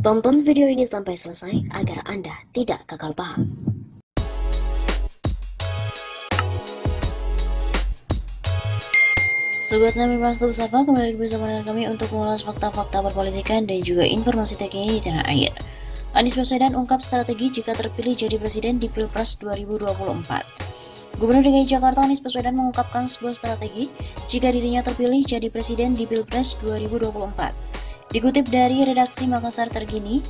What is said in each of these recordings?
Tonton video ini sampai selesai agar Anda tidak gagal paham. Sobat Nami Pastu Sapa, kembali bersama dengan kami untuk mengulas fakta-fakta perpolitikan dan juga informasi terkini di tanah air. Anies Baswedan ungkap strategi jika terpilih jadi presiden di Pilpres 2024. Gubernur DKI Jakarta Anies Baswedan mengungkapkan sebuah strategi jika dirinya terpilih jadi presiden di Pilpres 2024. Dikutip dari redaksi Makassar Terkini,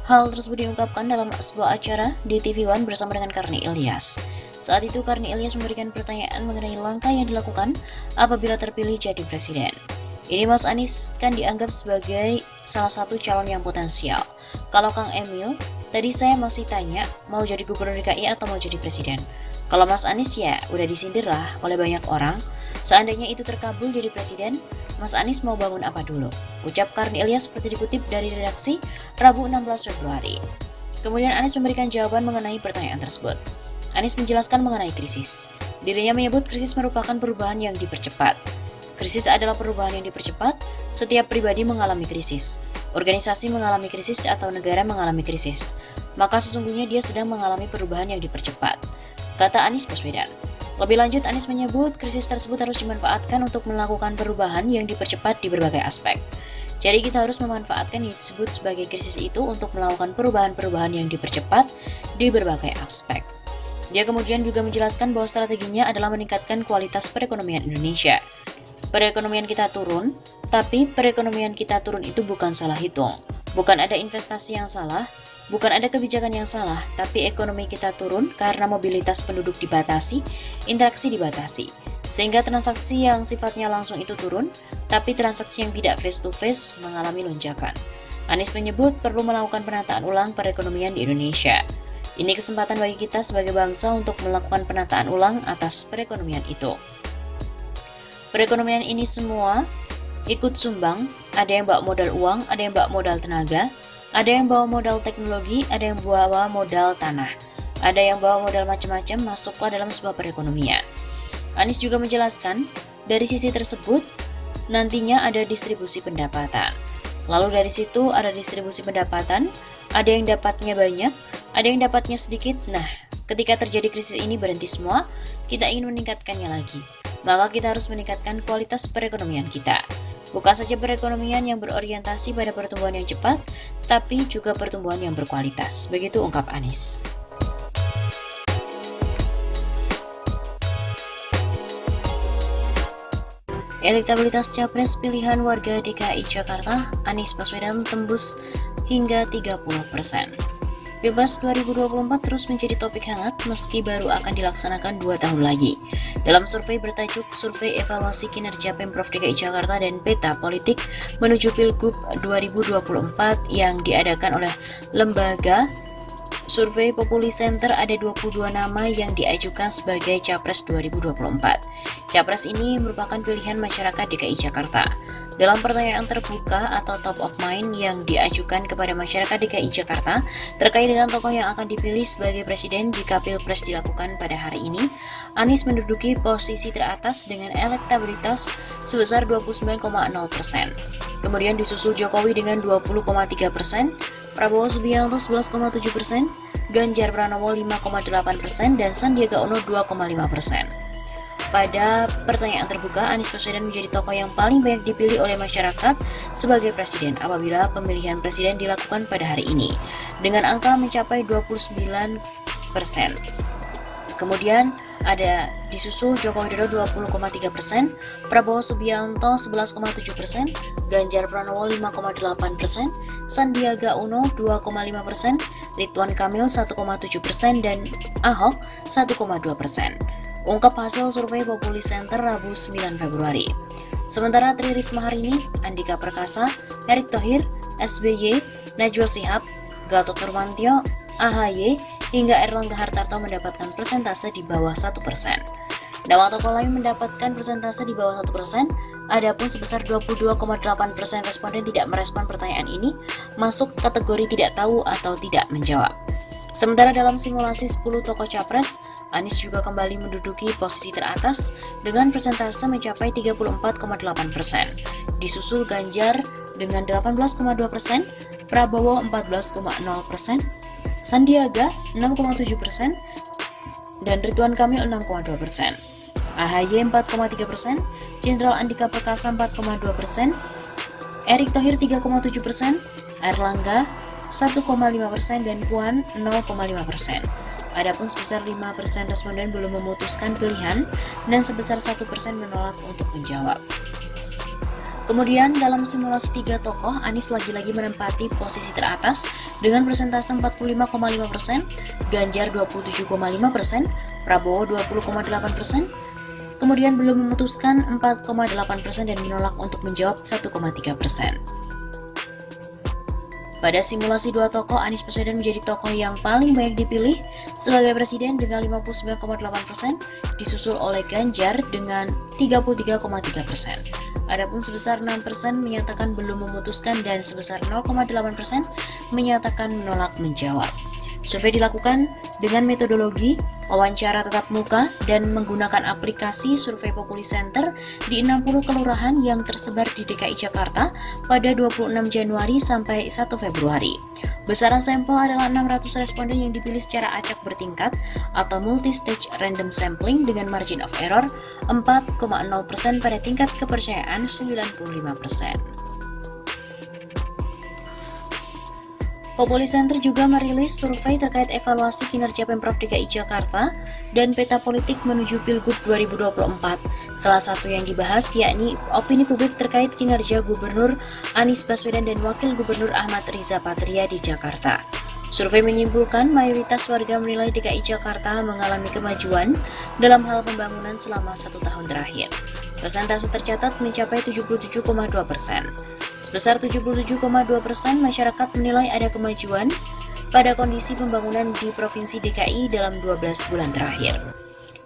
hal tersebut diungkapkan dalam sebuah acara di TV One bersama dengan Karni Ilyas. Saat itu Karni Ilyas memberikan pertanyaan mengenai langkah yang dilakukan apabila terpilih jadi presiden. Ini Mas Anies kan dianggap sebagai salah satu calon yang potensial. Kalau Kang Emil, tadi saya masih tanya mau jadi gubernur DKI atau mau jadi presiden. Kalau Mas Anies ya udah disindir lah oleh banyak orang. Seandainya itu terkabul jadi presiden, Mas Anies mau bangun apa dulu? Ucap Karni Ilyas seperti dikutip dari redaksi Rabu 16 Februari. Kemudian Anies memberikan jawaban mengenai pertanyaan tersebut. Anies menjelaskan mengenai krisis. Dirinya menyebut krisis merupakan perubahan yang dipercepat. Krisis adalah perubahan yang dipercepat, setiap pribadi mengalami krisis. Organisasi mengalami krisis atau negara mengalami krisis. Maka sesungguhnya dia sedang mengalami perubahan yang dipercepat, kata Anies Baswedan. Lebih lanjut, Anies menyebut krisis tersebut harus dimanfaatkan untuk melakukan perubahan yang dipercepat di berbagai aspek. Jadi kita harus memanfaatkan yang disebut sebagai krisis itu untuk melakukan perubahan-perubahan yang dipercepat di berbagai aspek. Dia kemudian juga menjelaskan bahwa strateginya adalah meningkatkan kualitas perekonomian Indonesia. Perekonomian kita turun, tapi perekonomian kita turun itu bukan salah hitung. Bukan ada investasi yang salah, bukan ada kebijakan yang salah, tapi ekonomi kita turun karena mobilitas penduduk dibatasi, interaksi dibatasi. Sehingga transaksi yang sifatnya langsung itu turun, tapi transaksi yang tidak face-to-face mengalami lonjakan. Anies menyebut perlu melakukan penataan ulang perekonomian di Indonesia. Ini kesempatan bagi kita sebagai bangsa untuk melakukan penataan ulang atas perekonomian itu. Perekonomian ini semua ikut sumbang, ada yang bawa modal uang, ada yang bawa modal tenaga, ada yang bawa modal teknologi, ada yang bawa modal tanah, ada yang bawa modal macam-macam masuklah dalam sebuah perekonomian. Anies juga menjelaskan, dari sisi tersebut nantinya ada distribusi pendapatan. Lalu dari situ ada distribusi pendapatan, ada yang dapatnya banyak, ada yang dapatnya sedikit. Nah, ketika terjadi krisis ini berhenti semua, kita ingin meningkatkannya lagi. Maka kita harus meningkatkan kualitas perekonomian kita. Bukan saja perekonomian yang berorientasi pada pertumbuhan yang cepat, tapi juga pertumbuhan yang berkualitas. Begitu ungkap Anies. Elektabilitas capres pilihan warga DKI Jakarta, Anies Baswedan tembus hingga 30%. Pilpres 2024 terus menjadi topik hangat meski baru akan dilaksanakan 2 tahun lagi. Dalam survei bertajuk Survei Evaluasi Kinerja Pemprov DKI Jakarta dan Peta Politik menuju Pilgub 2024 yang diadakan oleh lembaga Survei Populi Center, ada 22 nama yang diajukan sebagai Capres 2024. Capres ini merupakan pilihan masyarakat DKI Jakarta. Dalam pertanyaan terbuka atau top of mind yang diajukan kepada masyarakat DKI Jakarta terkait dengan tokoh yang akan dipilih sebagai presiden jika Pilpres dilakukan pada hari ini, Anies menduduki posisi teratas dengan elektabilitas sebesar 29,0%. Kemudian disusul Jokowi dengan 20,3%, Prabowo Subianto 11,7%, Ganjar Pranowo 5,8%, dan Sandiaga Uno 2,5%. Pada pertanyaan terbuka, Anies Baswedan menjadi tokoh yang paling banyak dipilih oleh masyarakat sebagai presiden apabila pemilihan presiden dilakukan pada hari ini, dengan angka mencapai 29%. Kemudian ada disusul Joko Widodo 20,3%, Prabowo Subianto 11,7%, Ganjar Pranowo 5,8%, Sandiaga Uno 2,5%, Ridwan Kamil 1,7%, dan Ahok 1,2%. Ungkap hasil survei Populi Center Rabu 9 Februari. Sementara Tri Risma hari ini, Andika Perkasa, Erick Thohir, SBY, Najwa Shihab, Gatot Nurmantio, AHY, hingga Erlangga Hartarto mendapatkan persentase di bawah 1%. Nama tokoh lain mendapatkan persentase di bawah 1%, adapun sebesar 22,8% responden tidak merespon pertanyaan ini, masuk kategori tidak tahu atau tidak menjawab. Sementara dalam simulasi 10 tokoh capres, Anies juga kembali menduduki posisi teratas dengan persentase mencapai 34,8%. Disusul Ganjar dengan 18,2%, Prabowo 14,0%, Sandiaga 6,7%, dan Ridwan Kamil 6,2%. AHY 4,3%, Jenderal Andika Perkasa 4,2%, Erick Thohir 3,7%, Erlangga 1,5%, dan Puan 0,5%. Adapun sebesar 5% responden belum memutuskan pilihan dan sebesar 1% menolak untuk menjawab. Kemudian dalam simulasi 3 tokoh, Anies lagi-lagi menempati posisi teratas dengan persentase 45,5%, Ganjar 27,5%, Prabowo 20,8%, kemudian belum memutuskan 4,8% dan menolak untuk menjawab 1,3%. Pada simulasi 2 tokoh, Anies Baswedan menjadi tokoh yang paling banyak dipilih sebagai presiden dengan 59,8%, disusul oleh Ganjar dengan 33,3%. Adapun sebesar 6% menyatakan belum memutuskan dan sebesar 0,8% menyatakan menolak menjawab. Survei dilakukan dengan metodologi wawancara tatap muka dan menggunakan aplikasi Survei Populi Center di 60 kelurahan yang tersebar di DKI Jakarta pada 26 Januari sampai 1 Februari. Besaran sampel adalah 600 responden yang dipilih secara acak bertingkat atau multi-stage random sampling dengan margin of error 4,0% pada tingkat kepercayaan 95%. Populi Center juga merilis survei terkait evaluasi kinerja Pemprov DKI Jakarta dan peta politik menuju Pilgub 2024. Salah satu yang dibahas yakni opini publik terkait kinerja Gubernur Anies Baswedan dan Wakil Gubernur Ahmad Riza Patria di Jakarta. Survei menyimpulkan mayoritas warga menilai DKI Jakarta mengalami kemajuan dalam hal pembangunan selama 1 tahun terakhir. Persentase tercatat mencapai 77,2%. Sebesar 77,2% masyarakat menilai ada kemajuan pada kondisi pembangunan di Provinsi DKI dalam 12 bulan terakhir.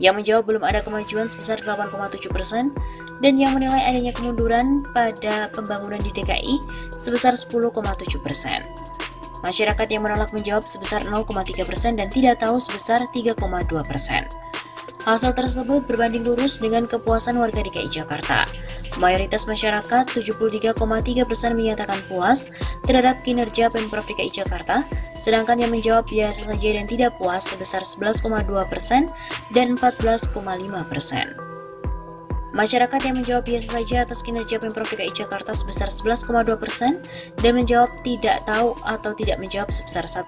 Yang menjawab belum ada kemajuan sebesar 8,7% dan yang menilai adanya kemunduran pada pembangunan di DKI sebesar 10,7%. Masyarakat yang menolak menjawab sebesar 0,3% dan tidak tahu sebesar 3,2%. Hasil tersebut berbanding lurus dengan kepuasan warga DKI Jakarta. Mayoritas masyarakat 73,3% menyatakan puas terhadap kinerja Pemprov DKI Jakarta, sedangkan yang menjawab biasa saja dan tidak puas sebesar 11,2% dan 14,5%. Masyarakat yang menjawab biasa saja atas kinerja Pemprov DKI Jakarta sebesar 11,2% dan menjawab tidak tahu atau tidak menjawab sebesar 1%.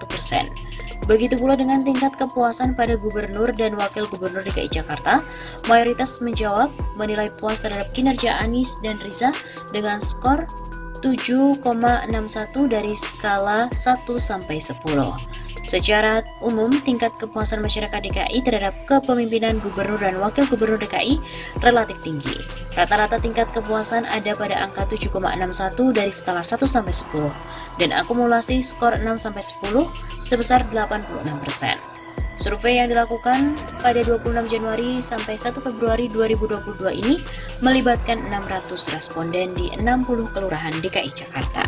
Begitu pula dengan tingkat kepuasan pada Gubernur dan Wakil Gubernur DKI Jakarta, mayoritas menjawab menilai puas terhadap kinerja Anies dan Riza dengan skor 7,61 dari skala 1 sampai 10. Secara umum, tingkat kepuasan masyarakat DKI terhadap kepemimpinan Gubernur dan Wakil Gubernur DKI relatif tinggi. Rata-rata tingkat kepuasan ada pada angka 7,61 dari skala 1 sampai 10 dan akumulasi skor 6 sampai 10 sebesar 86%. Survei yang dilakukan pada 26 Januari sampai 1 Februari 2022 ini melibatkan 600 responden di 60 kelurahan DKI Jakarta.